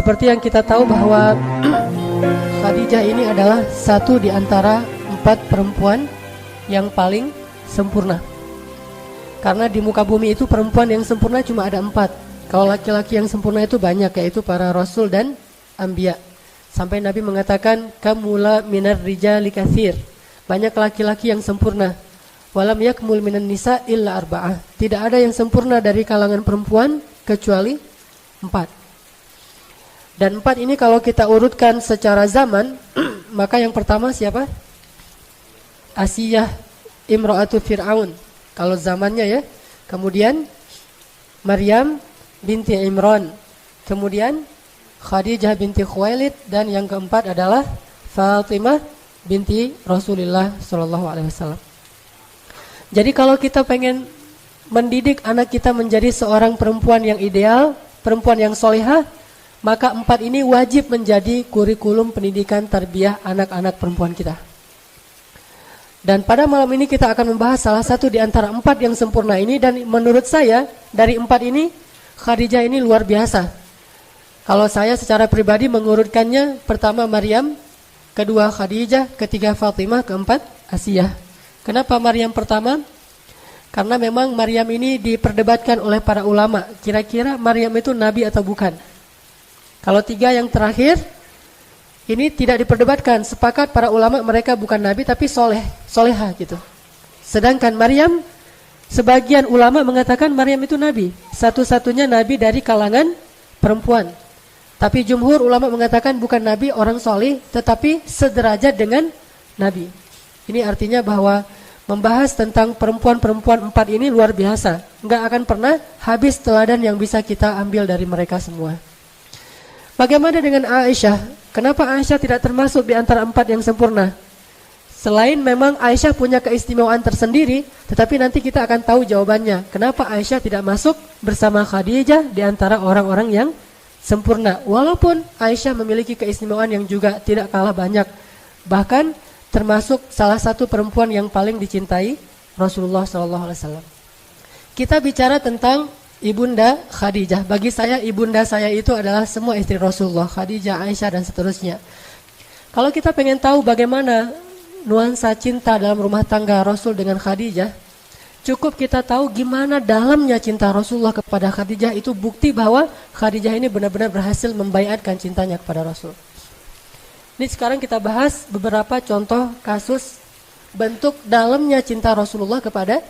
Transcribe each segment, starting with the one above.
Seperti yang kita tahu bahwa Khadijah ini adalah satu di antara 4 perempuan yang paling sempurna. Karena di muka bumi itu perempuan yang sempurna cuma ada 4. Kalau laki-laki yang sempurna itu banyak, yaitu para rasul dan anbiya. Sampai Nabi mengatakan kamula minar rijali katsir. Banyak laki-laki yang sempurna. Walam yakmul minan nisa illa arba'ah. Tidak ada yang sempurna dari kalangan perempuan kecuali 4. Dan 4 ini kalau kita urutkan secara zaman, maka yang pertama siapa? Asiyah imra'atu Fir'aun. Kalau zamannya ya. Kemudian Maryam binti Imran. Kemudian Khadijah binti Khuwailid. Dan yang keempat adalah Fatimah binti Rasulullah SAW. Jadi kalau kita pengen mendidik anak kita menjadi seorang perempuan yang ideal, perempuan yang solehah, maka 4 ini wajib menjadi kurikulum pendidikan tarbiyah anak-anak perempuan kita. Dan pada malam ini kita akan membahas salah satu di antara 4 yang sempurna ini. Dan menurut saya dari 4 ini Khadijah ini luar biasa. Kalau saya secara pribadi mengurutkannya, pertama Maryam, kedua Khadijah, ketiga Fatimah, keempat Asiyah. Kenapa Maryam pertama? Karena memang Maryam ini diperdebatkan oleh para ulama. Kira-kira Maryam itu nabi atau bukan? Kalau 3 yang terakhir ini tidak diperdebatkan. Sepakat para ulama mereka bukan nabi tapi solehah gitu. Sedangkan Maryam, sebagian ulama mengatakan Maryam itu nabi, satu-satunya nabi dari kalangan perempuan. Tapi jumhur ulama mengatakan bukan nabi, orang soleh, tetapi sederajat dengan nabi. Ini artinya bahwa membahas tentang perempuan-perempuan 4 ini luar biasa. Enggak akan pernah habis teladan yang bisa kita ambil dari mereka semua. Bagaimana dengan Aisyah? Kenapa Aisyah tidak termasuk di antara 4 yang sempurna? Selain memang Aisyah punya keistimewaan tersendiri, tetapi nanti kita akan tahu jawabannya. Kenapa Aisyah tidak masuk bersama Khadijah di antara orang-orang yang sempurna? Walaupun Aisyah memiliki keistimewaan yang juga tidak kalah banyak. Bahkan termasuk salah satu perempuan yang paling dicintai Rasulullah SAW. Kita bicara tentang Ibunda Khadijah. Bagi saya ibunda saya itu adalah semua istri Rasulullah, Khadijah, Aisyah dan seterusnya. Kalau kita pengen tahu bagaimana nuansa cinta dalam rumah tangga Rasul dengan Khadijah, cukup kita tahu gimana dalamnya cinta Rasulullah kepada Khadijah. Itu bukti bahwa Khadijah ini benar-benar berhasil membaiatkan cintanya kepada Rasul. Ini sekarang kita bahas beberapa contoh kasus bentuk dalamnya cinta Rasulullah kepada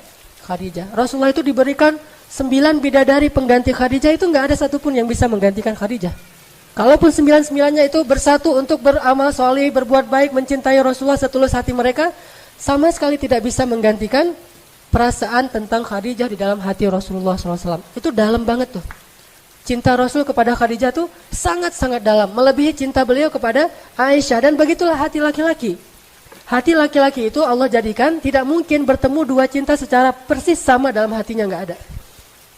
Khadijah. Rasulullah itu diberikan 9 bidadari pengganti Khadijah, itu enggak ada satupun yang bisa menggantikan Khadijah. Kalaupun 9-9-nya itu bersatu untuk beramal soleh, berbuat baik, mencintai Rasulullah setulus hati mereka, sama sekali tidak bisa menggantikan perasaan tentang Khadijah di dalam hati Rasulullah SAW. Itu dalam banget tuh. Cinta Rasul kepada Khadijah tuh sangat-sangat dalam, melebihi cinta beliau kepada Aisyah. Dan begitulah hati laki-laki. Hati laki-laki itu Allah jadikan tidak mungkin bertemu 2 cinta secara persis sama dalam hatinya, enggak ada.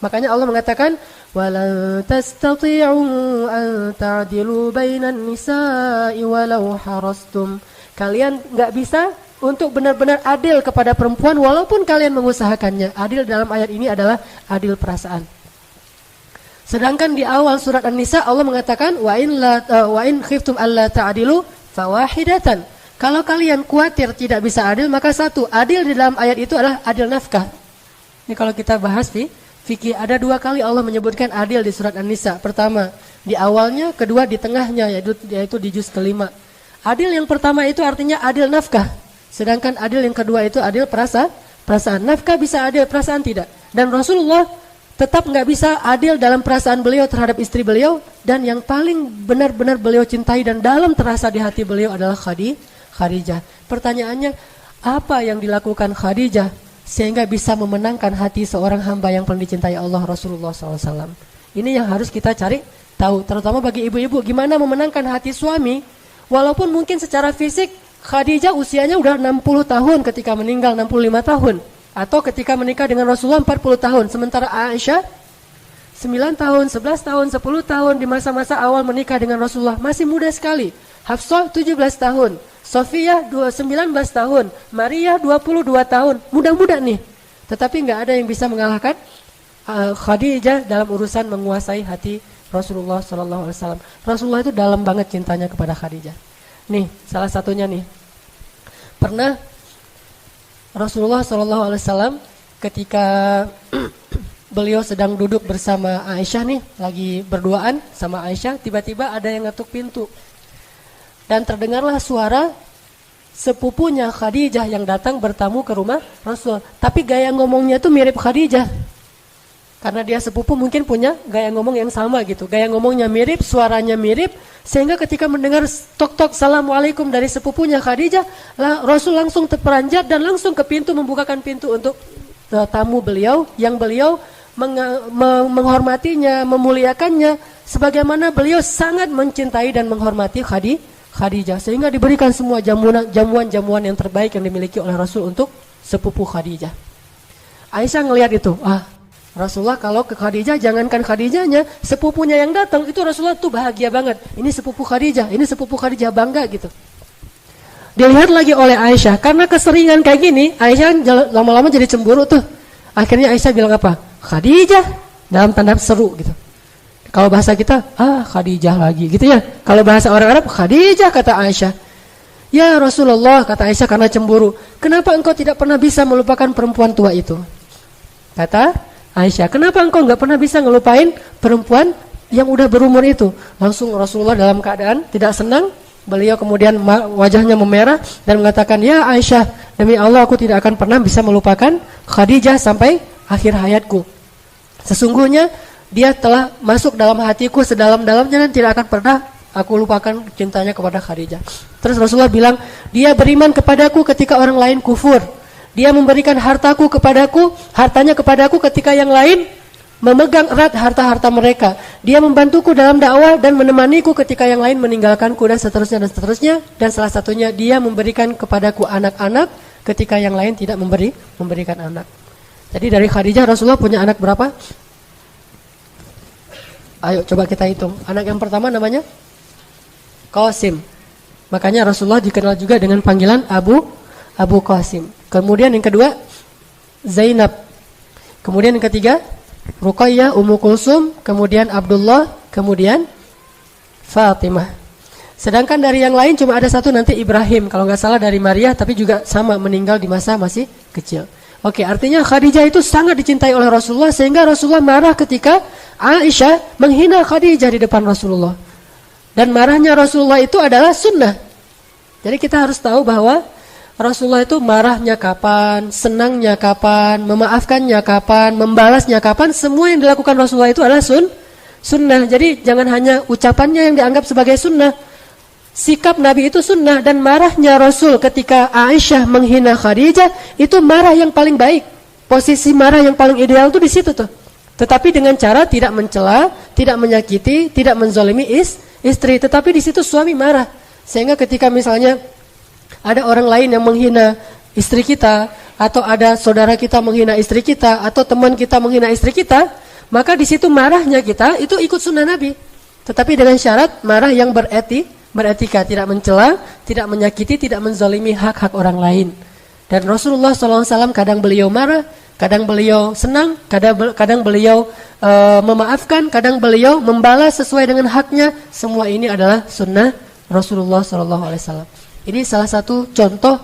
Makanya Allah mengatakan walan tastati'u an ta'dilu bainan nisa'i walau harastum. Kalian enggak bisa untuk benar-benar adil kepada perempuan walaupun kalian mengusahakannya. Adil dalam ayat ini adalah adil perasaan. Sedangkan di awal surat An-Nisa Allah mengatakan wa in khiftum alla ta'dilu fawahidatan. Kalau kalian khawatir tidak bisa adil, maka satu, adil di dalam ayat itu adalah adil nafkah. Ini kalau kita bahas fikih, ada 2 kali Allah menyebutkan adil di surat An-Nisa. Pertama di awalnya, kedua di tengahnya, yaitu di juz kelima. Adil yang pertama itu artinya adil nafkah. Sedangkan adil yang kedua itu adil perasaan. Nafkah bisa adil, perasaan tidak. Dan Rasulullah tetap nggak bisa adil dalam perasaan beliau terhadap istri beliau. Dan yang paling benar-benar beliau cintai dan dalam terasa di hati beliau adalah Khadijah. Pertanyaannya, apa yang dilakukan Khadijah sehingga bisa memenangkan hati seorang hamba yang paling dicintai Allah, Rasulullah SAW? Ini yang harus kita cari tahu, terutama bagi ibu-ibu, gimana memenangkan hati suami. Walaupun mungkin secara fisik Khadijah usianya udah 60 tahun ketika meninggal, 65 tahun. Atau ketika menikah dengan Rasulullah 40 tahun. Sementara Aisyah 9 tahun, 11 tahun, 10 tahun di masa-masa awal menikah dengan Rasulullah. Masih muda sekali. Hafsah 17 tahun. Sofiyah 19 tahun. Maria 22 tahun. Muda-muda nih. Tetapi enggak ada yang bisa mengalahkan Khadijah dalam urusan menguasai hati Rasulullah Sallallahu Alaihi Wasallam. Rasulullah itu dalam banget cintanya kepada Khadijah. Nih, salah satunya nih. Pernah Rasulullah Sallallahu Alaihi Wasallam ketika beliau sedang duduk bersama Aisyah nih, lagi berduaan sama Aisyah, tiba-tiba ada yang ngetuk pintu. Dan terdengarlah suara sepupunya Khadijah yang datang bertamu ke rumah Rasul. Tapi gaya ngomongnya tuh mirip Khadijah. Karena dia sepupu mungkin punya gaya ngomong yang sama gitu. Gaya ngomongnya mirip, suaranya mirip. Sehingga ketika mendengar tok-tok Assalamualaikum dari sepupunya Khadijah, Rasul langsung terperanjat dan langsung ke pintu, membukakan pintu untuk tamu beliau. Yang beliau menghormatinya, memuliakannya. Sebagaimana beliau sangat mencintai dan menghormati Khadijah. Sehingga diberikan semua jamuan-jamuan yang terbaik yang dimiliki oleh Rasul untuk sepupu Khadijah. Aisyah ngelihat itu, Rasulullah kalau ke Khadijah, jangankan Khadijahnya, sepupunya yang datang, itu Rasulullah tuh bahagia banget. Ini sepupu Khadijah bangga gitu. Dilihat lagi oleh Aisyah, karena keseringan kayak gini, Aisyah lama-lama jadi cemburu tuh. Akhirnya Aisyah bilang apa? Khadijah, dalam tanda seru gitu. Kalau bahasa kita, Khadijah lagi gitu ya. Kalau bahasa orang Arab, Khadijah kata Aisyah. Ya Rasulullah, kata Aisyah karena cemburu, kenapa engkau tidak pernah bisa melupakan perempuan tua itu? Kata Aisyah, kenapa engkau nggak pernah bisa ngelupain perempuan yang udah berumur itu? Langsung Rasulullah dalam keadaan tidak senang. Beliau kemudian wajahnya memerah dan mengatakan, ya Aisyah, demi Allah aku tidak akan pernah bisa melupakan Khadijah sampai akhir hayatku. Sesungguhnya dia telah masuk dalam hatiku sedalam-dalamnya dan tidak akan pernah aku lupakan cintanya kepada Khadijah. Terus Rasulullah bilang, dia beriman kepadaku ketika orang lain kufur. Dia memberikan hartanya kepadaku ketika yang lain memegang erat harta-harta mereka. Dia membantuku dalam dakwah dan menemaniku ketika yang lain meninggalkanku dan seterusnya. Dan salah satunya dia memberikan kepadaku anak-anak ketika yang lain tidak memberikan anak. Jadi dari Khadijah Rasulullah punya anak berapa? Ayo coba kita hitung. Anak yang pertama namanya Qasim. Makanya Rasulullah dikenal juga dengan panggilan Abu Qasim. Kemudian yang kedua Zainab. Kemudian yang ketiga Ruqayyah, Ummu Kulsum, kemudian Abdullah, kemudian Fatimah. Sedangkan dari yang lain cuma ada satu nanti Ibrahim, kalau nggak salah dari Maria, tapi juga sama meninggal di masa masih kecil. Oke, artinya Khadijah itu sangat dicintai oleh Rasulullah sehingga Rasulullah marah ketika Aisyah menghina Khadijah di depan Rasulullah. Dan marahnya Rasulullah itu adalah sunnah. Jadi kita harus tahu bahwa Rasulullah itu marahnya kapan, senangnya kapan, memaafkannya kapan, membalasnya kapan, semua yang dilakukan Rasulullah itu adalah sunnah. Jadi jangan hanya ucapannya yang dianggap sebagai sunnah. Sikap Nabi itu sunnah, dan marahnya Rasul ketika Aisyah menghina Khadijah itu marah yang paling baik. Posisi marah yang paling ideal itu di situ tuh. Tetapi dengan cara tidak mencela, tidak menyakiti, tidak menzalimi istri, tetapi di situ suami marah. Sehingga ketika misalnya ada orang lain yang menghina istri kita, atau ada saudara kita menghina istri kita, atau teman kita menghina istri kita, maka di situ marahnya kita itu ikut sunnah Nabi. Tetapi dengan syarat marah yang beretika, tidak mencela, tidak menyakiti, tidak menzalimi hak-hak orang lain. Dan Rasulullah SAW kadang beliau marah, kadang beliau senang, kadang beliau memaafkan, kadang beliau membalas sesuai dengan haknya. Semua ini adalah sunnah Rasulullah SAW. Ini salah satu contoh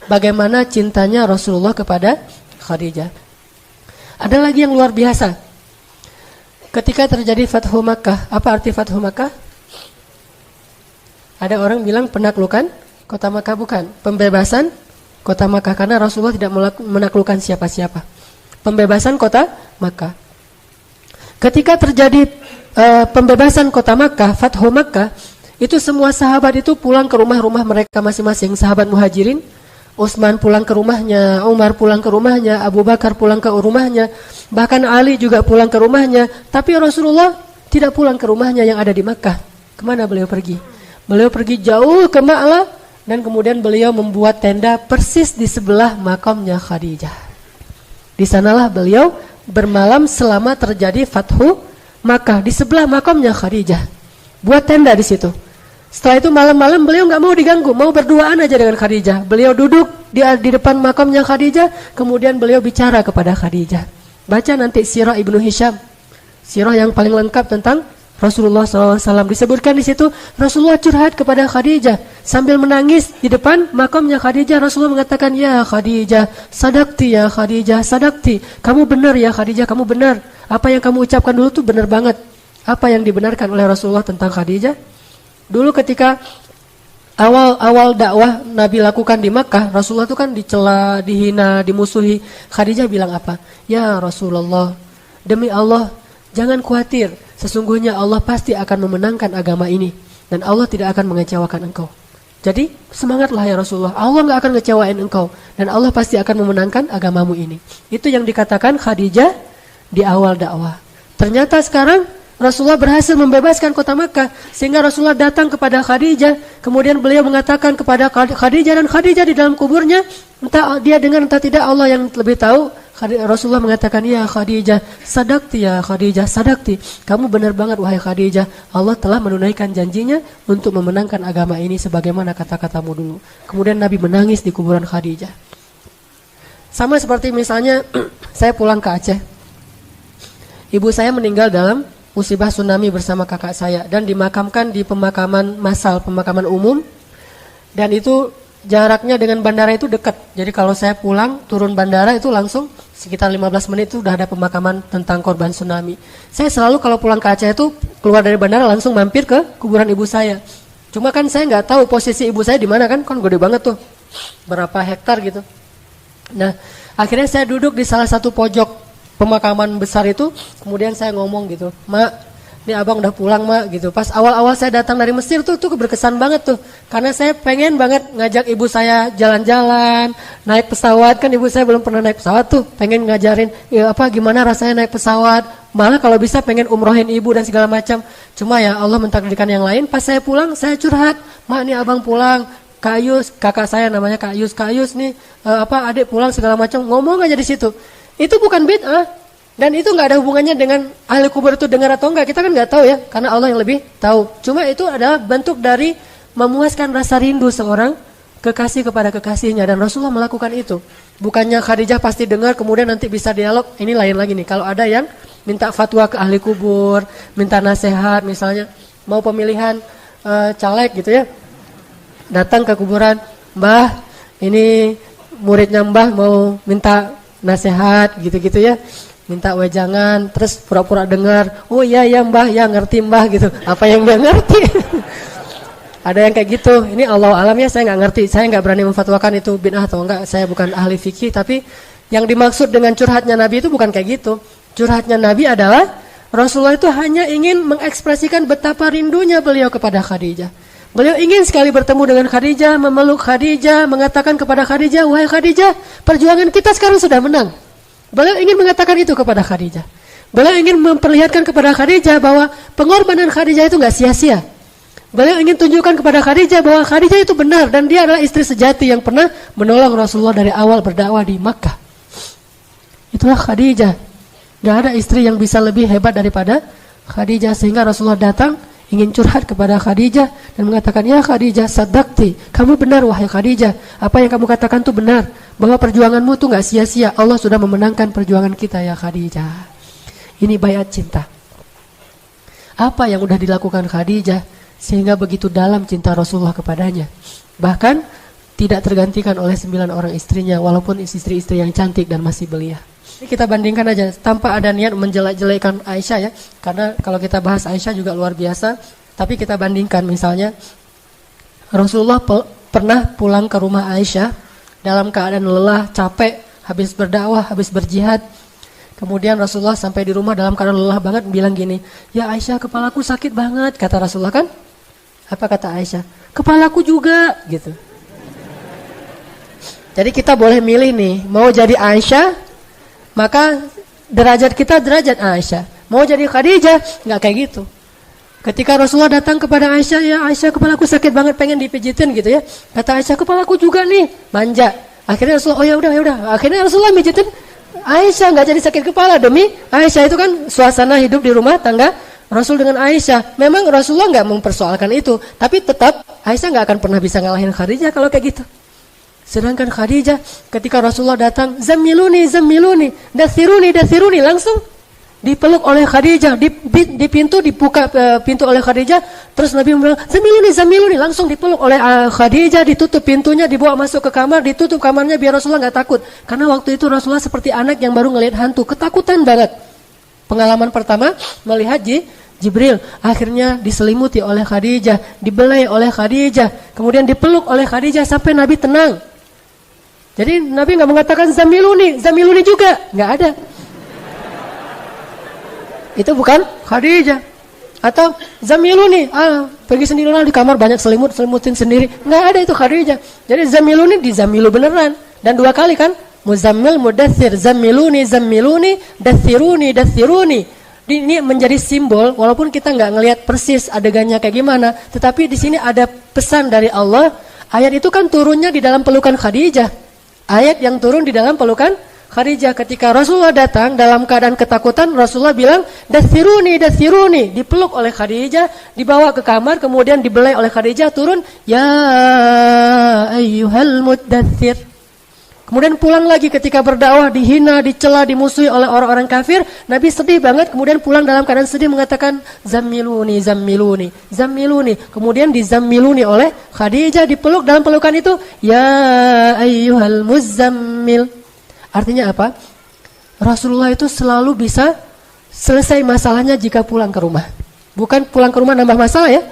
bagaimana cintanya Rasulullah kepada Khadijah. Ada lagi yang luar biasa. Ketika terjadi Fathu Makkah, apa arti Fathu Makkah? Ada orang bilang penaklukan kota Makkah, bukan. Pembebasan kota Makkah, karena Rasulullah tidak menaklukkan siapa-siapa. Pembebasan kota Makkah. Ketika terjadi pembebasan kota Makkah, Fathu Makkah, itu semua sahabat itu pulang ke rumah-rumah mereka masing-masing. Sahabat Muhajirin, Utsman pulang ke rumahnya, Umar pulang ke rumahnya, Abu Bakar pulang ke rumahnya, bahkan Ali juga pulang ke rumahnya. Tapi Rasulullah tidak pulang ke rumahnya yang ada di Makkah. Kemana beliau pergi? Beliau pergi jauh ke Ma'lah, dan kemudian beliau membuat tenda persis di sebelah makamnya Khadijah. Di sanalah beliau bermalam selama terjadi Fathu Makkah, di sebelah makamnya Khadijah. Buat tenda di situ. Setelah itu malam-malam beliau nggak mau diganggu, mau berduaan aja dengan Khadijah. Beliau duduk di depan makamnya Khadijah, kemudian beliau bicara kepada Khadijah. Baca nanti Sirah Ibnu Hisham, sirah yang paling lengkap tentang Rasulullah SAW. Disebutkan di situ Rasulullah curhat kepada Khadijah sambil menangis di depan makamnya Khadijah. Rasulullah mengatakan, ya Khadijah, sadaqti ya Khadijah, sadaqti. Kamu benar ya Khadijah, kamu benar. Apa yang kamu ucapkan dulu tuh benar banget. Apa yang dibenarkan oleh Rasulullah tentang Khadijah? Dulu ketika awal dakwah Nabi lakukan di Makkah, Rasulullah itu kan dicela, dihina, dimusuhi. Khadijah bilang apa? Ya Rasulullah, demi Allah, jangan khawatir. Sesungguhnya Allah pasti akan memenangkan agama ini. Dan Allah tidak akan mengecewakan engkau. Jadi semangatlah ya Rasulullah. Allah gak akan ngecewain engkau. Dan Allah pasti akan memenangkan agamamu ini. Itu yang dikatakan Khadijah di awal dakwah. Ternyata sekarang Rasulullah berhasil membebaskan kota Makkah. Sehingga Rasulullah datang kepada Khadijah. Kemudian beliau mengatakan kepada Khadijah. Dan Khadijah di dalam kuburnya, entah dia dengar entah tidak, Allah yang lebih tahu. Rasulullah mengatakan, ya Khadijah, sadaqti ya Khadijah, sadaqti. Kamu benar banget wahai Khadijah. Allah telah menunaikan janjinya untuk memenangkan agama ini sebagaimana kata-katamu dulu. Kemudian Nabi menangis di kuburan Khadijah. Sama seperti misalnya saya pulang ke Aceh. Ibu saya meninggal dalam musibah tsunami bersama kakak saya dan dimakamkan di pemakaman massal, pemakaman umum. Dan itu jaraknya dengan bandara itu dekat. Jadi kalau saya pulang turun bandara itu langsung sekitar 15 menit itu udah ada pemakaman tentang korban tsunami. Saya selalu kalau pulang ke Aceh itu keluar dari bandara langsung mampir ke kuburan ibu saya. Cuma kan saya nggak tahu posisi ibu saya di mana kan gede banget tuh, berapa hektar gitu. Nah akhirnya saya duduk di salah satu pojok pemakaman besar itu, kemudian saya ngomong gitu, Mak, ini abang udah pulang Mak gitu. Pas awal-awal saya datang dari Mesir tuh berkesan banget tuh. Karena saya pengen banget ngajak ibu saya jalan-jalan, naik pesawat. Kan ibu saya belum pernah naik pesawat tuh. Pengen ngajarin ya gimana rasanya naik pesawat. Malah kalau bisa pengen umrohin ibu dan segala macam. Cuma ya Allah mentakdirkan yang lain. Pas saya pulang saya curhat, Mak ini abang pulang. Kak Yus, kakak saya namanya Kak Yus nih adik pulang segala macam. Ngomong aja di situ. Itu bukan bid'ah. Dan itu nggak ada hubungannya dengan ahli kubur itu dengar atau enggak. Kita kan nggak tahu ya, karena Allah yang lebih tahu. Cuma itu adalah bentuk dari memuaskan rasa rindu seorang kekasih kepada kekasihnya. Dan Rasulullah melakukan itu. Bukannya Khadijah pasti dengar kemudian nanti bisa dialog. Ini lain lagi nih. Kalau ada yang minta fatwa ke ahli kubur, minta nasihat misalnya, mau pemilihan caleg gitu ya. Datang ke kuburan, Mbah, ini muridnya Mbah mau minta nasihat gitu-gitu ya. Minta wejangan, terus pura-pura dengar. Oh iya ya Mbah, ya ngerti Mbah gitu. Apa yang dia ngerti? Ada yang kayak gitu. Ini Allah alam ya, saya nggak ngerti. Saya nggak berani memfatwakan itu bid'ah atau enggak. Saya bukan ahli fikih, tapi yang dimaksud dengan curhatnya Nabi itu bukan kayak gitu. Curhatnya Nabi adalah Rasulullah itu hanya ingin mengekspresikan betapa rindunya beliau kepada Khadijah. Beliau ingin sekali bertemu dengan Khadijah, memeluk Khadijah, mengatakan kepada Khadijah, wahai Khadijah, perjuangan kita sekarang sudah menang. Beliau ingin mengatakan itu kepada Khadijah. Beliau ingin memperlihatkan kepada Khadijah bahwa pengorbanan Khadijah itu gak sia-sia. Beliau ingin tunjukkan kepada Khadijah bahwa Khadijah itu benar dan dia adalah istri sejati yang pernah menolong Rasulullah dari awal berdakwah di Makkah. Itulah Khadijah. Gak ada istri yang bisa lebih hebat daripada Khadijah. Sehingga Rasulullah datang ingin curhat kepada Khadijah dan mengatakan, ya Khadijah, sadaqti, kamu benar wahai Khadijah. Apa yang kamu katakan itu benar, bahwa perjuanganmu itu gak sia-sia. Allah sudah memenangkan perjuangan kita ya Khadijah. Ini bayat cinta. Apa yang sudah dilakukan Khadijah sehingga begitu dalam cinta Rasulullah kepadanya. Bahkan tidak tergantikan oleh 9 orang istrinya, walaupun istri-istri yang cantik dan masih belia. Ini kita bandingkan aja tanpa ada niat menjelek-jelekan Aisyah ya. Karena kalau kita bahas Aisyah juga luar biasa. Tapi kita bandingkan misalnya Rasulullah pernah pulang ke rumah Aisyah dalam keadaan lelah, capek, habis berdakwah, habis berjihad. Kemudian Rasulullah sampai di rumah dalam keadaan lelah banget bilang gini, ya Aisyah, kepalaku sakit banget. Kata Rasulullah kan? Apa kata Aisyah? Kepalaku juga gitu. Jadi kita boleh milih nih, mau jadi Aisyah, maka derajat kita derajat Aisyah. Mau jadi Khadijah, nggak kayak gitu. Ketika Rasulullah datang kepada Aisyah, ya Aisyah, kepalaku sakit banget, pengen dipijitin gitu ya. Kata Aisyah, kepalaku juga nih, manja. Akhirnya Rasulullah, oh ya udah. Akhirnya Rasulullah mijitin Aisyah, nggak jadi sakit kepala demi Aisyah. Itu kan suasana hidup di rumah tangga Rasul dengan Aisyah. Memang Rasulullah nggak mempersoalkan itu, tapi tetap Aisyah nggak akan pernah bisa ngalahin Khadijah kalau kayak gitu. Sedangkan Khadijah ketika Rasulullah datang, zammiluni, dathiruni, langsung dipeluk oleh Khadijah, di pintu dibuka pintu oleh Khadijah, terus Nabi bilang, "Zamiluni," langsung dipeluk oleh Khadijah, ditutup pintunya, dibawa masuk ke kamar, ditutup kamarnya biar Rasulullah enggak takut. Karena waktu itu Rasulullah seperti anak yang baru ngelihat hantu, ketakutan banget. Pengalaman pertama melihat Jibril, akhirnya diselimuti oleh Khadijah, dibelai oleh Khadijah, kemudian dipeluk oleh Khadijah sampai Nabi tenang. Jadi Nabi enggak mengatakan zamiluni juga, enggak ada. Itu bukan Khadijah. Atau zamiluni, pergi sendirilah di kamar banyak selimutin sendiri. Enggak ada itu Khadijah. Jadi zamiluni dizamilu beneran. Dan 2 kali kan? Muzammil, mudaththir, zamiluni, dathiruni. Ini menjadi simbol, walaupun kita enggak ngelihat persis adegannya kayak gimana, tetapi di sini ada pesan dari Allah. Ayat itu kan turunnya di dalam pelukan Khadijah. Ayat yang turun di dalam pelukan Khadijah. Ketika Rasulullah datang dalam keadaan ketakutan, Rasulullah bilang, dathiruni, dipeluk oleh Khadijah, dibawa ke kamar, kemudian dibelai oleh Khadijah, turun, ya ayyuhal muddaththir. Kemudian pulang lagi ketika berdakwah, dihina, dicela, dimusuhi oleh orang-orang kafir, Nabi sedih banget, kemudian pulang dalam keadaan sedih mengatakan, zammiluni. Kemudian dizammiluni oleh Khadijah, dipeluk dalam pelukan itu, ya ayyuhal muzzammil. Artinya apa? Rasulullah itu selalu bisa selesai masalahnya jika pulang ke rumah. Bukan pulang ke rumah nambah masalah ya.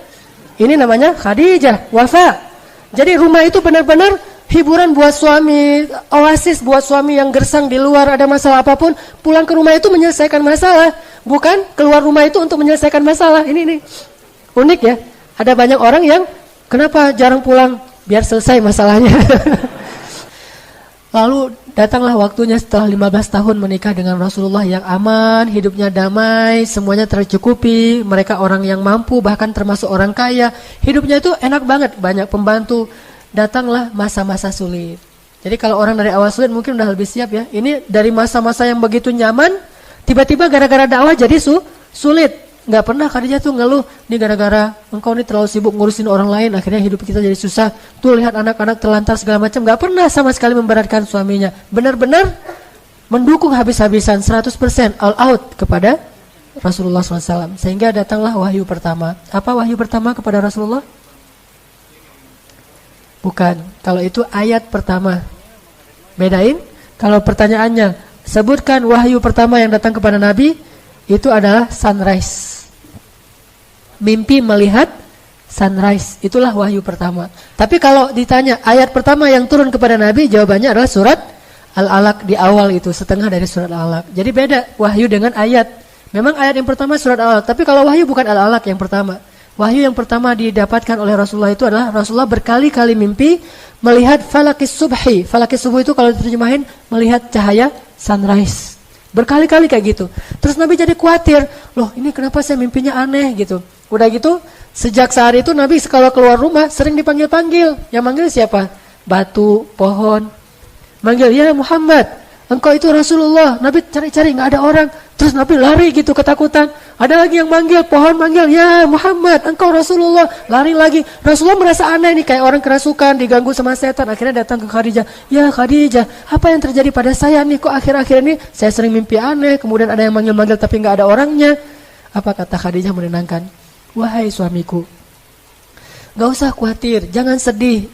Ini namanya Khadijah, wafa. Jadi rumah itu benar-benar hiburan buat suami, oasis buat suami yang gersang di luar, ada masalah apapun, pulang ke rumah itu menyelesaikan masalah. Bukan keluar rumah itu untuk menyelesaikan masalah. Ini unik ya. Ada banyak orang yang kenapa jarang pulang? Biar selesai masalahnya. Lalu datanglah waktunya setelah 15 tahun menikah dengan Rasulullah yang aman, hidupnya damai, semuanya tercukupi, mereka orang yang mampu, bahkan termasuk orang kaya. Hidupnya itu enak banget, banyak pembantu. Datanglah masa-masa sulit. Jadi kalau orang dari awal sulit mungkin udah lebih siap ya. Ini dari masa-masa yang begitu nyaman, tiba-tiba gara-gara dakwah jadi sulit. Nggak pernah Khadijah tuh ngeluh, ini gara-gara engkau ini terlalu sibuk ngurusin orang lain, akhirnya hidup kita jadi susah. Tuh lihat anak-anak terlantar segala macam, nggak pernah sama sekali memberatkan suaminya. Benar-benar mendukung habis-habisan 100% all out kepada Rasulullah SAW. Sehingga datanglah wahyu pertama. Apa wahyu pertama kepada Rasulullah? Bukan, kalau itu ayat pertama. Bedain, kalau pertanyaannya, sebutkan wahyu pertama yang datang kepada Nabi, itu adalah sunrise. Mimpi melihat sunrise, itulah wahyu pertama. Tapi kalau ditanya ayat pertama yang turun kepada Nabi, jawabannya adalah surat Al-Alaq di awal itu, setengah dari surat Al-Alaq. Jadi beda wahyu dengan ayat. Memang ayat yang pertama surat Al-Alaq, tapi kalau wahyu bukan Al-Alaq yang pertama. Wahyu yang pertama didapatkan oleh Rasulullah itu adalah Rasulullah berkali-kali mimpi melihat falakis subhi. Falakis subuh itu kalau diterjemahin melihat cahaya sunrise. Berkali-kali kayak gitu. Terus Nabi jadi khawatir, loh ini kenapa saya mimpinya aneh gitu. Udah gitu, sejak saat itu Nabi kalau keluar rumah sering dipanggil-panggil. Yang manggil siapa? Batu, pohon. Manggil, ya Muhammad, engkau itu Rasulullah. Nabi cari-cari, gak ada orang. Terus Nabi lari gitu ketakutan. Ada lagi yang manggil, pohon manggil, ya Muhammad, engkau Rasulullah. Lari lagi. Rasulullah merasa aneh nih, kayak orang kerasukan, diganggu sama setan. Akhirnya datang ke Khadijah. Ya Khadijah, apa yang terjadi pada saya nih? Kok akhir-akhir ini saya sering mimpi aneh. Kemudian ada yang manggil-manggil tapi gak ada orangnya. Apa kata Khadijah menenangkan? Wahai suamiku, gak usah khawatir, jangan sedih.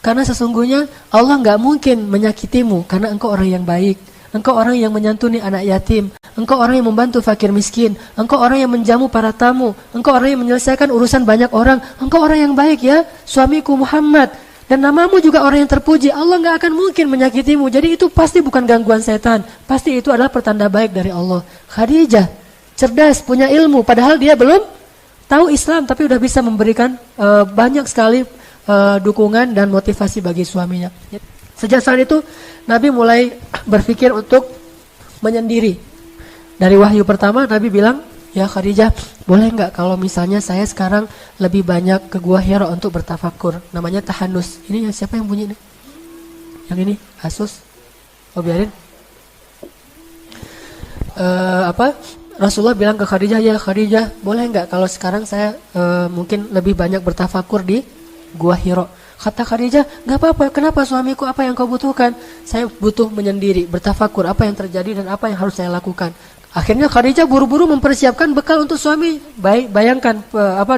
Karena sesungguhnya Allah gak mungkin menyakitimu. Karena engkau orang yang baik. Engkau orang yang menyantuni anak yatim. Engkau orang yang membantu fakir miskin. Engkau orang yang menjamu para tamu. Engkau orang yang menyelesaikan urusan banyak orang. Engkau orang yang baik ya, suamiku Muhammad. Dan namamu juga orang yang terpuji. Allah gak akan mungkin menyakitimu. Jadi itu pasti bukan gangguan setan. Pasti itu adalah pertanda baik dari Allah. Khadijah, cerdas, punya ilmu. Padahal dia belum tahu Islam, tapi udah bisa memberikan banyak sekali dukungan dan motivasi bagi suaminya. Sejak saat itu Nabi mulai berpikir untuk menyendiri. Dari wahyu pertama Nabi bilang, ya Khadijah, boleh nggak kalau misalnya saya sekarang lebih banyak ke Gua Hira untuk bertafakur. Namanya tahanus. Ini siapa yang bunyi ini? Yang ini Asus. Oh biarin. Rasulullah bilang ke Khadijah, ya Khadijah, boleh nggak kalau sekarang saya mungkin lebih banyak bertafakur di Gua Hira. Kata Khadijah, nggak apa-apa. Kenapa suamiku? Apa yang kau butuhkan? Saya butuh menyendiri, bertafakur apa yang terjadi dan apa yang harus saya lakukan. Akhirnya Khadijah buru-buru mempersiapkan bekal untuk suami. Bayangkan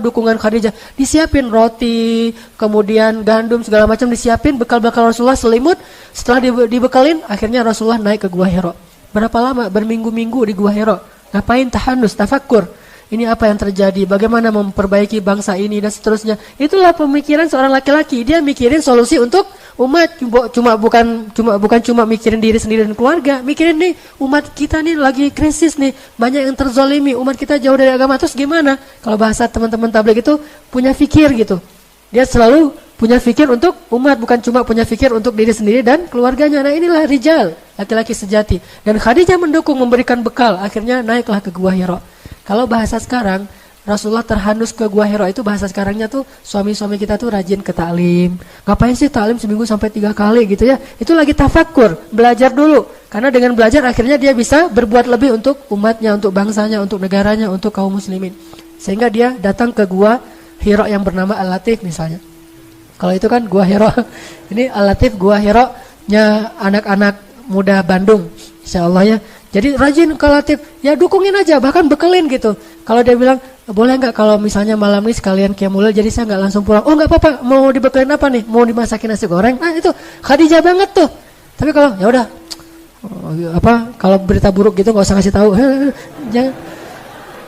dukungan Khadijah. Disiapin roti, kemudian gandum segala macam disiapin, bekal-bekal Rasulullah selimut. Setelah dibekalin, akhirnya Rasulullah naik ke Gua Hira. Berapa lama? Berminggu-minggu di Gua Hira. Ngapain? Tahanus, tafakkur. Ini apa yang terjadi? Bagaimana memperbaiki bangsa ini dan seterusnya. Itulah pemikiran seorang laki-laki. Dia mikirin solusi untuk umat. Bukan cuma mikirin diri sendiri dan keluarga. Mikirin nih umat kita nih lagi krisis nih. Banyak yang terzolimi. Umat kita jauh dari agama. Terus gimana? Kalau bahasa teman-teman tabligh itu punya fikir gitu. Dia selalu punya fikir untuk umat. Bukan cuma punya fikir untuk diri sendiri dan keluarganya. Nah inilah rijal. Laki-laki sejati. Dan Khadijah mendukung, memberikan bekal. Akhirnya naiklah ke Gua Hira. Kalau bahasa sekarang, Rasulullah terhanus ke Gua Hira itu bahasa sekarangnya tuh suami-suami kita tuh rajin ke taklim. Ngapain sih taklim seminggu sampai 3 kali gitu ya? Itu lagi tafakkur, belajar dulu. Karena dengan belajar akhirnya dia bisa berbuat lebih untuk umatnya, untuk bangsanya, untuk negaranya, untuk kaum muslimin. Sehingga dia datang ke Gua Hira yang bernama Al-Latif misalnya. Kalau itu kan Gua Hira. Ini Al-Latif Gua Hira-nya anak-anak muda Bandung. Insyaallah ya. Jadi rajin ke Latif, ya dukungin aja, bahkan bekelin gitu. Kalau dia bilang, boleh nggak kalau misalnya malam ini sekalian qiyamul lail, jadi saya nggak langsung pulang. Oh nggak apa-apa, mau dibekelin apa nih? Mau dimasakin nasi goreng? Nah itu Khadijah banget tuh. Tapi kalau ya udah, kalau berita buruk gitu nggak usah kasih tahu. Jangan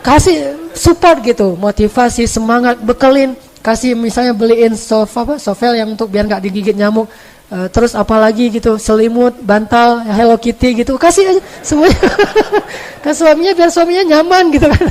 kasih support gitu, motivasi, semangat, bekelin. Kasih misalnya beliin sovel yang untuk biar nggak digigit nyamuk. Terus apalagi gitu, selimut, bantal, Hello Kitty gitu, kasih aja semuanya ke suaminya biar suaminya nyaman gitu kan.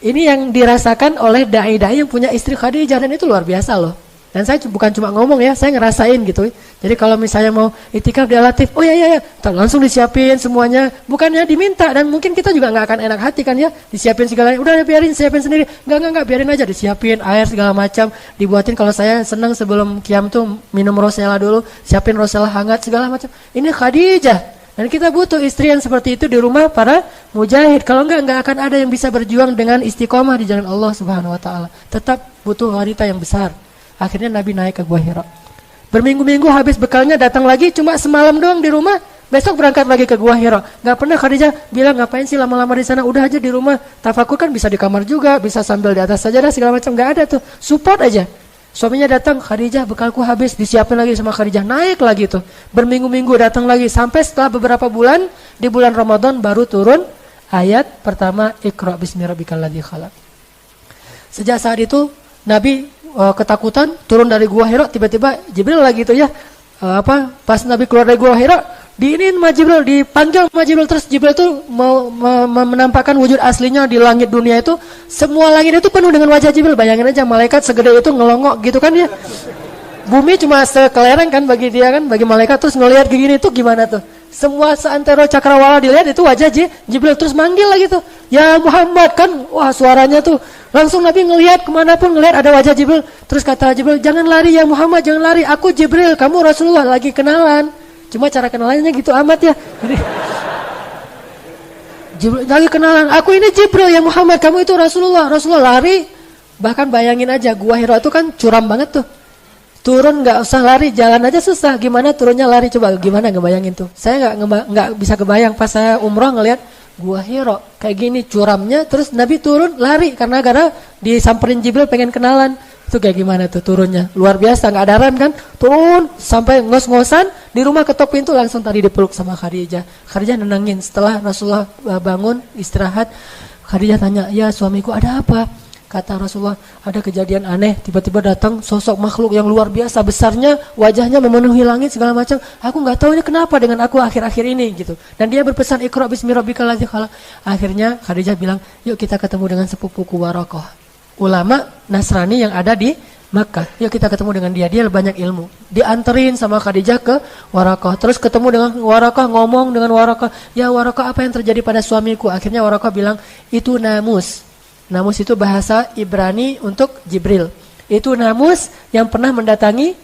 Ini yang dirasakan oleh dai-dai yang punya istri Khadijah dan itu luar biasa loh. Dan saya bukan cuma ngomong ya, saya ngerasain gitu. Jadi kalau misalnya mau itikaf di Al-Latif, oh ya, langsung disiapin semuanya, bukannya diminta dan mungkin kita juga nggak akan enak hati kan ya, disiapin segalanya, udah biarin siapin sendiri, nggak biarin aja disiapin air segala macam, dibuatin kalau saya senang sebelum qiyam tuh minum rosella dulu, siapin rosella hangat segala macam. Ini Khadijah. Dan kita butuh istri yang seperti itu di rumah para mujahid. Kalau nggak akan ada yang bisa berjuang dengan istiqomah di jalan Allah Subhanahu Wa Taala. Tetap butuh wanita yang besar. Akhirnya Nabi naik ke Gua Hira. Berminggu-minggu habis bekalnya datang lagi cuma semalam doang di rumah. Besok berangkat lagi ke Gua Hira. Gak pernah Khadijah bilang ngapain sih lama-lama di sana. Udah aja di rumah. Tafakur kan bisa di kamar juga. Bisa sambil di atas sajadah segala macam. Gak ada tuh. Support aja. Suaminya datang. Khadijah bekalku habis. Disiapin lagi sama Khadijah. Naik lagi tuh. Berminggu-minggu datang lagi. Sampai setelah beberapa bulan. Di bulan Ramadan baru turun ayat pertama. Iqra bismi rabbikal ladzi khalaq. Sejak saat itu Nabi ketakutan turun dari Gua Hira, tiba-tiba Jibril lagi itu ya pas Nabi keluar dari Gua Hira diinin sama Jibril, dipanggil sama Jibril, terus Jibril itu mau menampakkan wujud aslinya di langit dunia itu, semua langit itu penuh dengan wajah Jibril. Bayangin aja malaikat segede itu ngelongok gitu kan ya, bumi cuma sekelereng kan bagi dia kan, bagi malaikat, terus ngelihat gini itu gimana tuh, semua seantero cakrawala dilihat itu wajah Jibril, terus manggil lagi tuh, ya Muhammad kan, wah suaranya tuh langsung Nabi ngelihat kemanapun ngelihat ada wajah Jibril. Terus kata Jibril, jangan lari ya Muhammad, jangan lari. Aku Jibril, kamu Rasulullah, lagi kenalan. Cuma cara kenalannya gitu amat ya. Jadi, Jibril lagi kenalan. Aku ini Jibril ya Muhammad, kamu itu Rasulullah. Rasulullah lari. Bahkan bayangin aja, Gua Hira itu kan curam banget tuh. Turun nggak usah lari, jalan aja susah. Gimana turunnya lari, coba gimana ngebayangin tuh. Saya nggak bisa kebayang pas saya umroh ngelihat Gua Hira kayak gini curamnya, terus Nabi turun lari karena disamperin Jibril pengen kenalan. Itu kayak gimana tuh turunnya, luar biasa, nggak ada rem kan, turun sampai ngos-ngosan di rumah, ketok pintu langsung tadi dipeluk sama Khadijah. Khadijah nenangin. Setelah Rasulullah bangun istirahat, Khadijah tanya, ya suamiku ada apa? Kata Rasulullah, ada kejadian aneh, tiba-tiba datang sosok makhluk yang luar biasa besarnya, wajahnya memenuhi langit segala macam. Aku nggak tahu ini kenapa dengan aku akhir-akhir ini gitu. Dan dia berpesan Iqra bismi rabbikal ladzi khalaq. Akhirnya Khadijah bilang, yuk kita ketemu dengan sepupuku Waraqah, ulama Nasrani yang ada di Makkah. Yuk kita ketemu dengan dia banyak ilmu. Dianterin sama Khadijah ke Waraqah. Terus ketemu dengan Waraqah, ngomong dengan Waraqah, ya Waraqah apa yang terjadi pada suamiku? Akhirnya Waraqah bilang, itu namus. Namus itu bahasa Ibrani untuk Jibril. Itu namus yang pernah mendatangi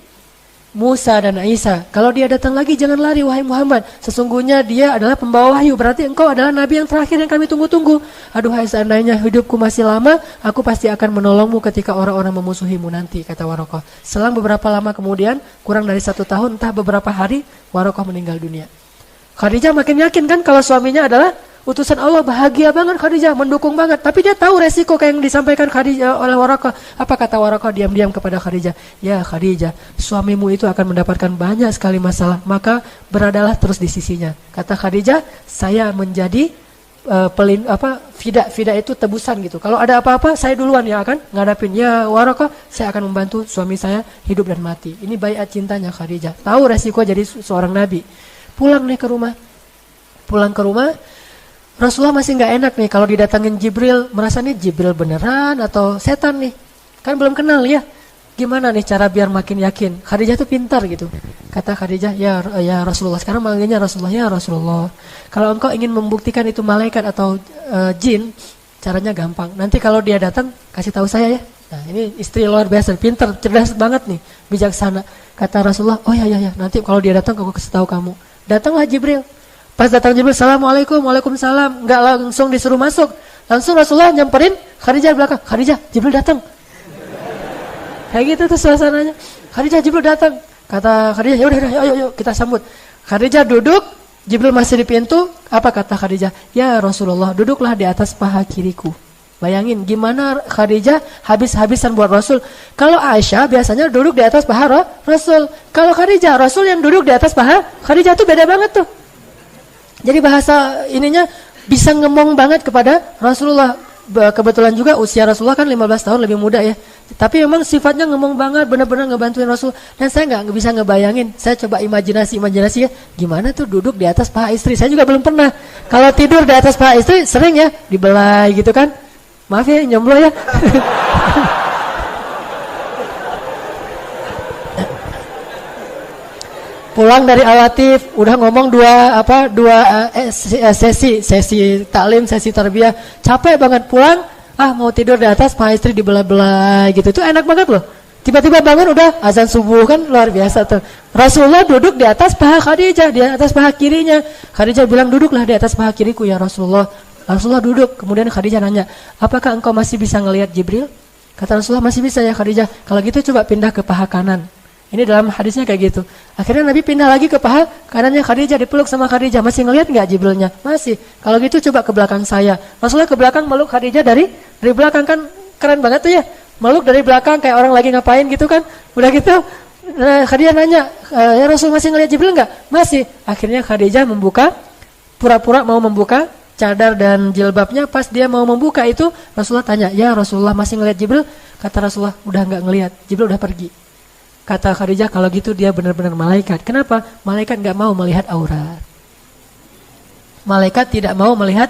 Musa dan Isa. Kalau dia datang lagi jangan lari wahai Muhammad. Sesungguhnya dia adalah pembawa wahyu. Berarti engkau adalah nabi yang terakhir yang kami tunggu-tunggu. Aduhai seandainya hidupku masih lama, aku pasti akan menolongmu ketika orang-orang memusuhimu nanti, kata Waraqah. Selang beberapa lama kemudian, kurang dari 1 tahun, entah beberapa hari, Waraqah meninggal dunia. Khadijah makin yakin kan kalau suaminya adalah utusan Allah bahagia banget Khadijah, mendukung banget. Tapi dia tahu resiko kayak yang disampaikan Khadijah oleh Waraqah. Apa kata Waraqah diam-diam kepada Khadijah? Ya Khadijah, suamimu itu akan mendapatkan banyak sekali masalah, maka beradalah terus di sisinya. Kata Khadijah, saya menjadi fida itu tebusan gitu. Kalau ada apa-apa, saya duluan yang akan ngadapin. Ya Waraqah, saya akan membantu suami saya hidup dan mati. Ini baiat cintanya Khadijah. Tahu resiko jadi seorang nabi. Pulang nih ke rumah. Pulang ke rumah, Rasulullah masih nggak enak nih kalau didatangin Jibril, merasa nih Jibril beneran atau setan nih, kan belum kenal ya. Gimana nih cara biar makin yakin? Khadijah tuh pintar gitu. Kata Khadijah, ya Rasulullah. Sekarang manggilnya Rasulullah, ya Rasulullah. Kalau engkau ingin membuktikan itu malaikat atau jin, caranya gampang. Nanti kalau dia datang, kasih tahu saya ya. Nah ini istri luar biasa, pintar, cerdas banget nih, bijaksana. Kata Rasulullah, oh ya, nanti kalau dia datang aku kasih tahu kamu. Datanglah Jibril. Pas datang Jibril, Assalamualaikum, Waalaikumsalam. Enggak langsung disuruh masuk. Langsung Rasulullah nyamperin Khadijah di belakang. Khadijah, Jibril datang. Kayak gitu tuh suasananya. Khadijah, Jibril datang. Kata Khadijah, yaudah, ayo kita sambut. Khadijah duduk, Jibril masih di pintu. Apa kata Khadijah? Ya Rasulullah, duduklah di atas paha kiriku. Bayangin gimana Khadijah habis-habisan buat Rasul. Kalau Aisyah biasanya duduk di atas paha Rasul. Kalau Khadijah, Rasul yang duduk di atas paha Khadijah tuh beda banget tuh. Jadi bahasa ininya bisa ngemong banget kepada Rasulullah. Kebetulan juga usia Rasulullah kan 15 tahun lebih muda ya. Tapi memang sifatnya ngemong banget, benar-benar ngebantuin Rasul. Dan saya nggak bisa ngebayangin. Saya coba imajinasi ya. Gimana tuh duduk di atas paha istri. Saya juga belum pernah. Kalau tidur di atas paha istri sering ya dibelai gitu kan. Maaf ya jomblo ya. Pulang dari Al-Latif, udah ngomong dua sesi taklim, sesi tarbiyah, capek banget pulang, mau tidur di atas, paha istri dibelah-belah gitu, itu enak banget loh. Tiba-tiba bangun udah azan subuh kan luar biasa tuh. Rasulullah duduk di atas paha Khadijah, di atas paha kirinya. Khadijah bilang duduklah di atas paha kiriku ya Rasulullah. Rasulullah duduk, kemudian Khadijah nanya, apakah engkau masih bisa ngelihat Jibril? Kata Rasulullah masih bisa ya Khadijah. Kalau gitu coba pindah ke paha kanan. Ini dalam hadisnya kayak gitu. Akhirnya Nabi pindah lagi ke paha kanannya Khadijah, dipeluk sama Khadijah. Masih ngelihat nggak Jibrilnya? Masih. Kalau gitu coba ke belakang saya. Rasulullah ke belakang meluk Khadijah dari belakang, kan keren banget tuh ya. Meluk dari belakang kayak orang lagi ngapain gitu kan. Udah gitu Khadijah nanya, ya Rasul masih ngelihat Jibril nggak? Masih. Akhirnya Khadijah pura-pura mau membuka cadar dan jilbabnya. Pas dia mau membuka itu Rasulullah tanya, ya Rasulullah masih ngelihat Jibril? Kata Rasulullah, udah nggak ngelihat, Jibril udah pergi. Kata Khadijah, kalau gitu dia benar-benar malaikat. Kenapa? Malaikat nggak mau melihat aurat. Malaikat tidak mau melihat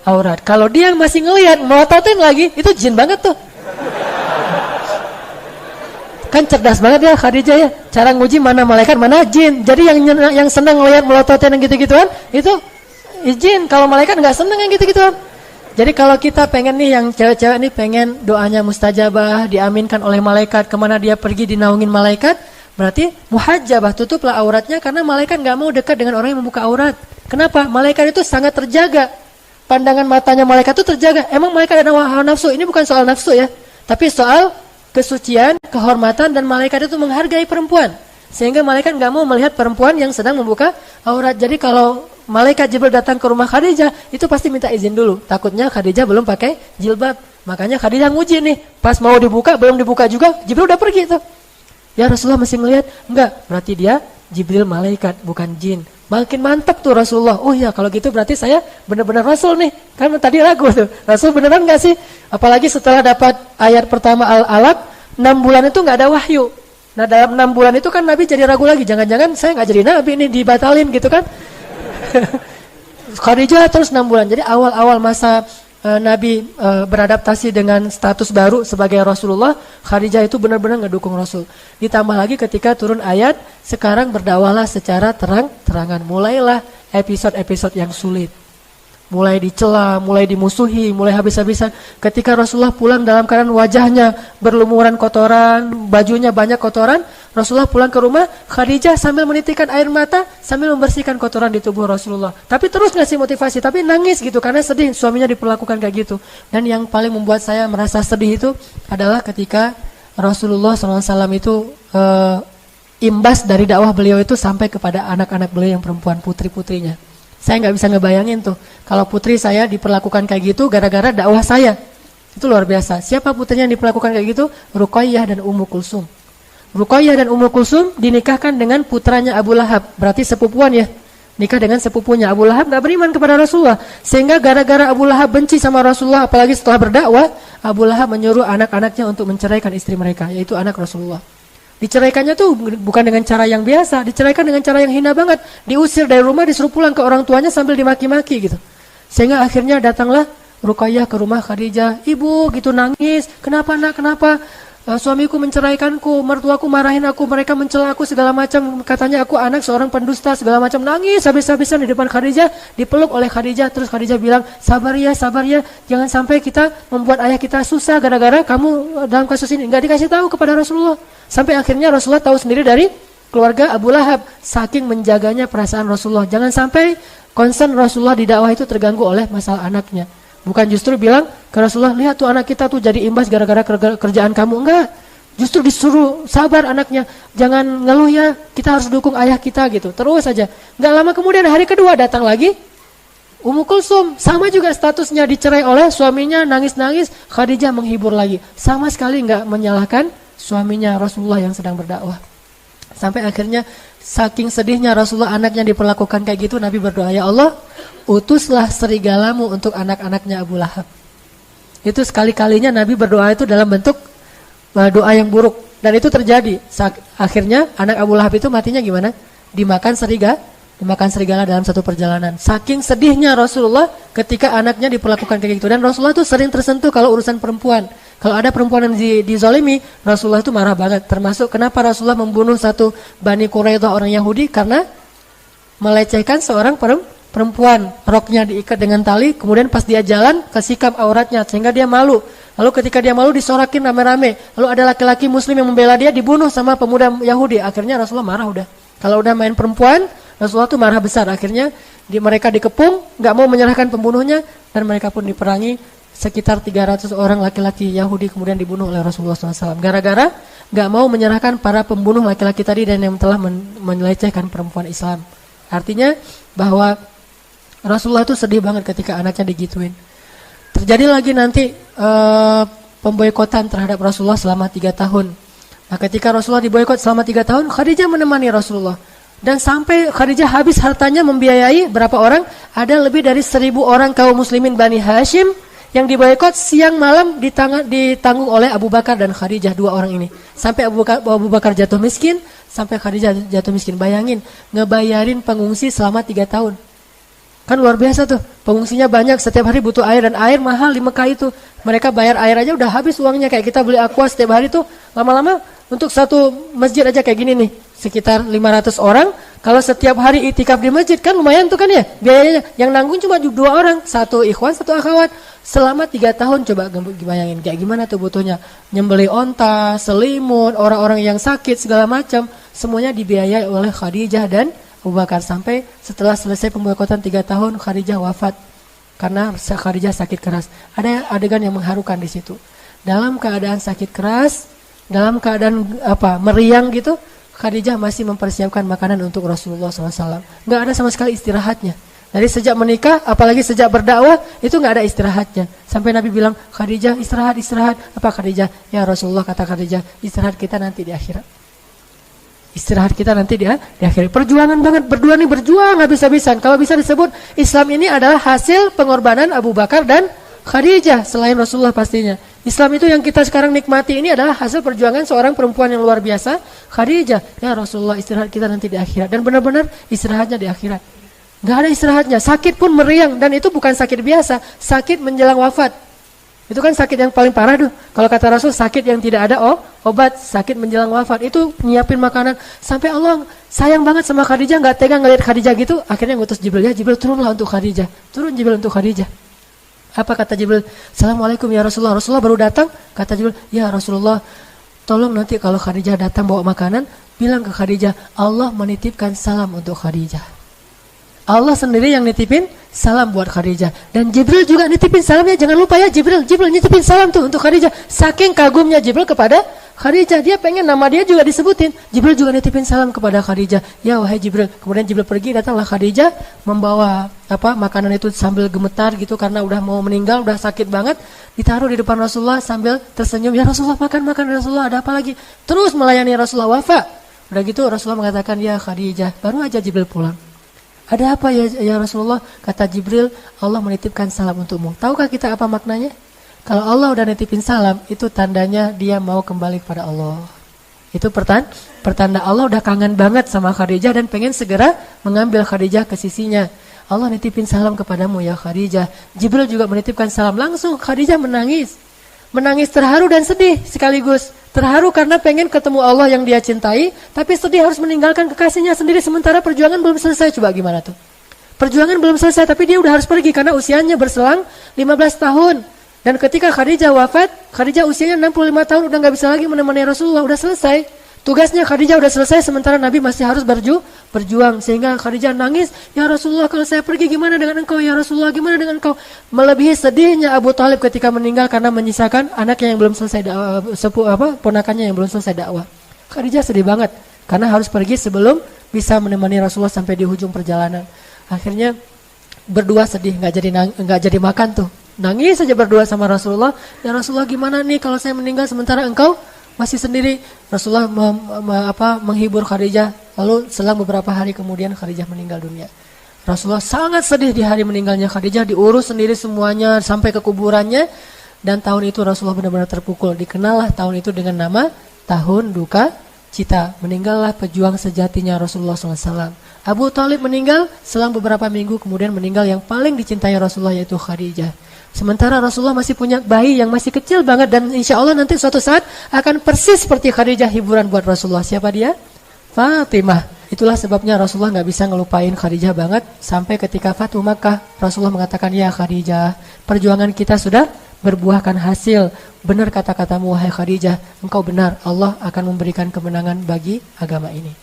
aurat. Kalau dia masih ngelihat, melototin lagi, itu jin banget tuh. Kan cerdas banget ya Khadijah ya. Cara nguji mana malaikat, mana jin. Jadi yang senang ngelihat melototin yang gitu-gituan, itu jin. Kalau malaikat nggak senang yang gitu-gituan. Jadi kalau kita pengen nih, yang cewek-cewek nih pengen doanya mustajabah, diaminkan oleh malaikat, kemana dia pergi dinaungin malaikat, berarti muhajjabah, tutuplah auratnya, karena malaikat gak mau dekat dengan orang yang membuka aurat. Kenapa? Malaikat itu sangat terjaga. Pandangan matanya malaikat itu terjaga. Emang malaikat ada hawa nafsu? Ini bukan soal nafsu ya, tapi soal kesucian, kehormatan, dan malaikat itu menghargai perempuan. Sehingga malaikat gak mau melihat perempuan yang sedang membuka aurat. Jadi kalau malaikat Jibril datang ke rumah Khadijah, itu pasti minta izin dulu. Takutnya Khadijah belum pakai jilbab. Makanya Khadijah nguji nih. Pas mau dibuka, belum dibuka juga, Jibril udah pergi tuh. Ya Rasulullah masih ngelihat? Enggak, berarti dia Jibril malaikat, bukan jin. Makin mantap tuh Rasulullah. Oh ya, kalau gitu berarti saya benar-benar Rasul nih. Kan tadi ragu tuh. Rasul beneran gak sih? Apalagi setelah dapat ayat pertama Al-Alaq, 6 bulan itu gak ada wahyu. Nah dalam 6 bulan itu kan Nabi jadi ragu lagi. Jangan-jangan saya gak jadi Nabi nih, dibatalin gitu kan. Khadijah terus 6 bulan. Jadi awal-awal masa Nabi beradaptasi dengan status baru sebagai Rasulullah, Khadijah itu benar-benar ngedukung Rasul. Ditambah lagi ketika turun ayat, sekarang berdakwahlah secara terang-terangan. Mulailah episode-episode yang sulit. Mulai dicela, mulai dimusuhi, mulai habis-habisan. Ketika Rasulullah pulang dalam keadaan wajahnya berlumuran kotoran, bajunya banyak kotoran, Rasulullah pulang ke rumah, Khadijah sambil menitikkan air mata, sambil membersihkan kotoran di tubuh Rasulullah. Tapi terus ngasih motivasi, tapi nangis gitu, karena sedih suaminya diperlakukan kayak gitu. Dan yang paling membuat saya merasa sedih itu adalah ketika Rasulullah SAW itu imbas dari dakwah beliau itu sampai kepada anak-anak beliau yang perempuan, putri-putrinya. Saya nggak bisa ngebayangin tuh kalau putri saya diperlakukan kayak gitu gara-gara dakwah saya. Itu luar biasa. Siapa putrinya yang diperlakukan kayak gitu? Ruqayyah dan Ummu Kulsum. Ruqayyah dan Ummu Kulsum dinikahkan dengan putranya Abu Lahab. Berarti sepupuan ya. Nikah dengan sepupunya. Abu Lahab gak beriman kepada Rasulullah. Sehingga gara-gara Abu Lahab benci sama Rasulullah, apalagi setelah berdakwah, Abu Lahab menyuruh anak-anaknya untuk menceraikan istri mereka, yaitu anak Rasulullah. Diceraikannya tuh bukan dengan cara yang biasa, diceraikan dengan cara yang hina banget. Diusir dari rumah, disuruh pulang ke orang tuanya sambil dimaki-maki gitu. Sehingga akhirnya datanglah Ruqayyah ke rumah Khadijah. Ibu gitu nangis, kenapa nak, kenapa? Suamiku menceraikanku, mertuaku marahin aku, mereka mencela aku segala macam, katanya aku anak seorang pendusta segala macam, nangis habis-habisan di depan Khadijah, dipeluk oleh Khadijah. Terus Khadijah bilang, sabar ya, jangan sampai kita membuat ayah kita susah gara-gara kamu dalam kasus ini. Enggak dikasih tahu kepada Rasulullah. Sampai akhirnya Rasulullah tahu sendiri dari keluarga Abu Lahab, saking menjaganya perasaan Rasulullah. Jangan sampai concern Rasulullah di dakwah itu terganggu oleh masalah anaknya. Bukan justru bilang ke Rasulullah, lihat tuh anak kita tuh jadi imbas gara-gara kerjaan kamu. Enggak, justru disuruh sabar anaknya, jangan ngeluh ya, kita harus dukung ayah kita gitu. Terus aja. Enggak lama kemudian hari kedua datang lagi Ummu Kulsum, sama juga statusnya, dicerai oleh suaminya, nangis-nangis. Khadijah menghibur lagi, sama sekali enggak menyalahkan suaminya Rasulullah yang sedang berdakwah. Sampai akhirnya saking sedihnya Rasulullah anaknya diperlakukan kayak gitu, Nabi berdoa, ya Allah, utuslah serigalamu untuk anak-anaknya Abu Lahab. Itu sekali-kalinya Nabi berdoa itu dalam bentuk doa yang buruk. Dan itu terjadi. Akhirnya anak Abu Lahab itu matinya gimana? Dimakan serigala dalam satu perjalanan. Saking sedihnya Rasulullah ketika anaknya diperlakukan kayak gitu. Dan Rasulullah itu sering tersentuh kalau urusan perempuan. Kalau ada perempuan yang dizalimi, Rasulullah itu marah banget. Termasuk kenapa Rasulullah membunuh satu Bani Quraidah orang Yahudi, karena melecehkan seorang perempuan, roknya diikat dengan tali, kemudian pas dia jalan kesikap auratnya sehingga dia malu. Lalu ketika dia malu disorakin rame-rame. Lalu ada laki-laki muslim yang membela dia, dibunuh sama pemuda Yahudi. Akhirnya Rasulullah marah udah. Kalau udah main perempuan, Rasulullah tuh marah besar. Akhirnya mereka dikepung, nggak mau menyerahkan pembunuhnya, dan mereka pun diperangi. Sekitar 300 orang laki-laki Yahudi kemudian dibunuh oleh Rasulullah SAW. Gara-gara nggak mau menyerahkan para pembunuh laki-laki tadi dan yang telah melecehkan perempuan Islam. Artinya bahwa Rasulullah itu sedih banget ketika anaknya digituin. Terjadi lagi nanti pemboikotan terhadap Rasulullah selama 3 tahun. Nah, ketika Rasulullah diboikot selama 3 tahun, Khadijah menemani Rasulullah. Dan sampai Khadijah habis hartanya membiayai berapa orang? Ada lebih dari 1.000 orang kaum muslimin Bani Hashim yang diboikot, siang malam ditanggung oleh Abu Bakar dan Khadijah, 2 orang ini. Sampai Abu Bakar jatuh miskin, sampai Khadijah jatuh miskin. Bayangin, ngebayarin pengungsi selama 3 tahun. Kan luar biasa tuh, pengungsinya banyak, setiap hari butuh air, dan air mahal di Mekah itu. Mereka bayar air aja udah habis uangnya, kayak kita beli aqua setiap hari tuh, lama-lama untuk satu masjid aja kayak gini nih, sekitar 500 orang. Kalau setiap hari itikaf di masjid kan lumayan tuh kan ya, biayanya. Yang nanggung cuma 2 orang, 1 ikhwan, 1 akhwat. Selama 3 tahun coba bayangin kayak gimana tuh butuhnya. Nyembeli onta, selimut, orang-orang yang sakit segala macam, semuanya dibiayai oleh Khadijah dan Abu Bakar. Sampai setelah selesai pemboikotan 3 tahun, Khadijah wafat karena Khadijah sakit keras. Ada adegan yang mengharukan di situ. Dalam keadaan sakit keras, dalam keadaan meriang gitu, Khadijah masih mempersiapkan makanan untuk Rasulullah SAW. Nggak ada sama sekali istirahatnya. Dari sejak menikah, apalagi sejak berdakwah, itu nggak ada istirahatnya. Sampai Nabi bilang, Khadijah istirahat. Apa Khadijah? Ya Rasulullah, kata Khadijah, istirahat kita nanti di akhirat. Istirahat kita nanti di akhirat. Perjuangan banget, berdua nih berjuang habis-habisan. Kalau bisa disebut, Islam ini adalah hasil pengorbanan Abu Bakar dan Khadijah, selain Rasulullah pastinya. Islam itu yang kita sekarang nikmati ini adalah hasil perjuangan seorang perempuan yang luar biasa, Khadijah. Ya Rasulullah, istirahat kita nanti di akhirat. Dan benar-benar istirahatnya di akhirat. Gak ada istirahatnya, sakit pun meriang. Dan itu bukan sakit biasa, sakit menjelang wafat. Itu kan sakit yang paling parah tuh. Kalau kata Rasul, sakit yang tidak ada obat, sakit menjelang wafat. Itu nyiapin makanan. Sampai Allah sayang banget sama Khadijah, gak tega ngeliat Khadijah gitu. Akhirnya ngutus Jibril, ya Jibril turunlah untuk Khadijah. Turun Jibril untuk Khadijah. Apa kata Jibril? Assalamualaikum ya Rasulullah. Rasulullah baru datang. Kata Jibril, ya Rasulullah, tolong nanti kalau Khadijah datang bawa makanan, bilang ke Khadijah, Allah menitipkan salam untuk Khadijah. Allah sendiri yang nitipin salam buat Khadijah. Dan Jibril juga nitipin salamnya. Jangan lupa ya, Jibril nitipin salam tuh untuk Khadijah. Saking kagumnya Jibril kepada Khadijah, dia pengen nama dia juga disebutin. Jibril juga nitipin salam kepada Khadijah. Ya wahai Jibril. Kemudian Jibril pergi, datanglah Khadijah membawa makanan itu sambil gemetar gitu karena udah mau meninggal, udah sakit banget. Ditaruh di depan Rasulullah sambil tersenyum. Ya Rasulullah, makan Rasulullah, ada apa lagi? Terus melayani Rasulullah wafat. Udah gitu Rasulullah mengatakan, ya Khadijah, baru aja Jibril pulang. Ada apa ya Rasulullah? Kata Jibril, Allah menitipkan salam untukmu. Tahukah kita apa maknanya? Kalau Allah udah nitipin salam, itu tandanya dia mau kembali kepada Allah. Itu pertanda Allah udah kangen banget sama Khadijah dan pengen segera mengambil Khadijah ke sisinya. Allah nitipin salam kepadamu ya Khadijah. Jibril juga menitipkan salam langsung. Khadijah menangis. Menangis terharu dan sedih sekaligus. Terharu karena pengen ketemu Allah yang dia cintai, tapi sedih harus meninggalkan kekasihnya sendiri sementara perjuangan belum selesai. Coba gimana tuh? Perjuangan belum selesai tapi dia udah harus pergi karena usianya berselang 15 tahun. Dan ketika Khadijah wafat, Khadijah usianya 65 tahun udah gak bisa lagi menemani Rasulullah, udah selesai. Tugasnya Khadijah udah selesai sementara Nabi masih harus berjuang. Sehingga Khadijah nangis, ya Rasulullah kalau saya pergi gimana dengan engkau? Ya Rasulullah gimana dengan engkau? Melebihi sedihnya Abu Thalib ketika meninggal karena menyisakan anaknya yang belum selesai ponakannya yang belum selesai dakwah. Khadijah sedih banget karena harus pergi sebelum bisa menemani Rasulullah sampai di ujung perjalanan. Akhirnya berdua sedih, nggak jadi makan tuh. Nangis saja berdua sama Rasulullah. Ya Rasulullah gimana nih kalau saya meninggal sementara engkau masih sendiri? Rasulullah menghibur Khadijah. Lalu selang beberapa hari kemudian Khadijah meninggal dunia. Rasulullah sangat sedih di hari meninggalnya Khadijah. Diurus sendiri semuanya sampai ke kuburannya. Dan tahun itu Rasulullah benar-benar terpukul. Dikenallah tahun itu dengan nama Tahun Duka Cita. Meninggallah pejuang sejatinya Rasulullah SAW. Abu Thalib meninggal selang beberapa minggu kemudian meninggal yang paling dicintai Rasulullah yaitu Khadijah. Sementara Rasulullah masih punya bayi yang masih kecil banget dan insya Allah nanti suatu saat akan persis seperti Khadijah hiburan buat Rasulullah. Siapa dia? Fatimah. Itulah sebabnya Rasulullah gak bisa ngelupain Khadijah banget. Sampai ketika Fatuh Makkah, Rasulullah mengatakan, ya Khadijah, perjuangan kita sudah berbuahkan hasil. Benar kata-katamu wahai Khadijah, engkau benar, Allah akan memberikan kemenangan bagi agama ini.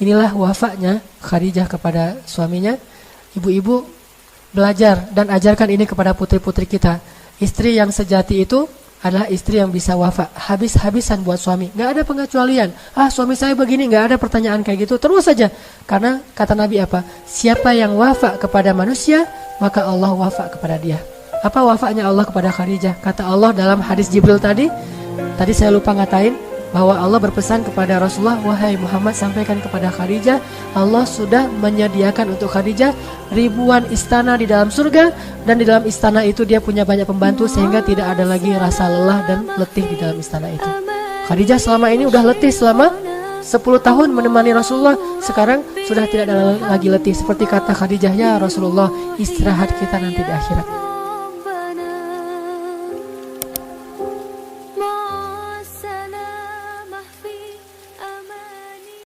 Inilah wafatnya Khadijah kepada suaminya. Ibu-ibu belajar dan ajarkan ini kepada putri-putri kita. Istri yang sejati itu adalah istri yang bisa wafat habis-habisan buat suami. Gak ada pengecualian. Suami saya begini, gak ada pertanyaan kayak gitu. Terus saja. Karena kata Nabi apa? Siapa yang wafat kepada manusia, maka Allah wafat kepada dia. Apa wafatnya Allah kepada Khadijah? Kata Allah dalam hadis Jibril tadi saya lupa ngatain, bahwa Allah berpesan kepada Rasulullah, wahai Muhammad sampaikan kepada Khadijah, Allah sudah menyediakan untuk Khadijah ribuan istana di dalam surga, dan di dalam istana itu dia punya banyak pembantu sehingga tidak ada lagi rasa lelah dan letih di dalam istana itu. Khadijah selama ini udah letih selama 10 tahun menemani Rasulullah, sekarang sudah tidak ada lagi letih. Seperti kata Khadijah, ya Rasulullah, istirahat kita nanti di akhirat.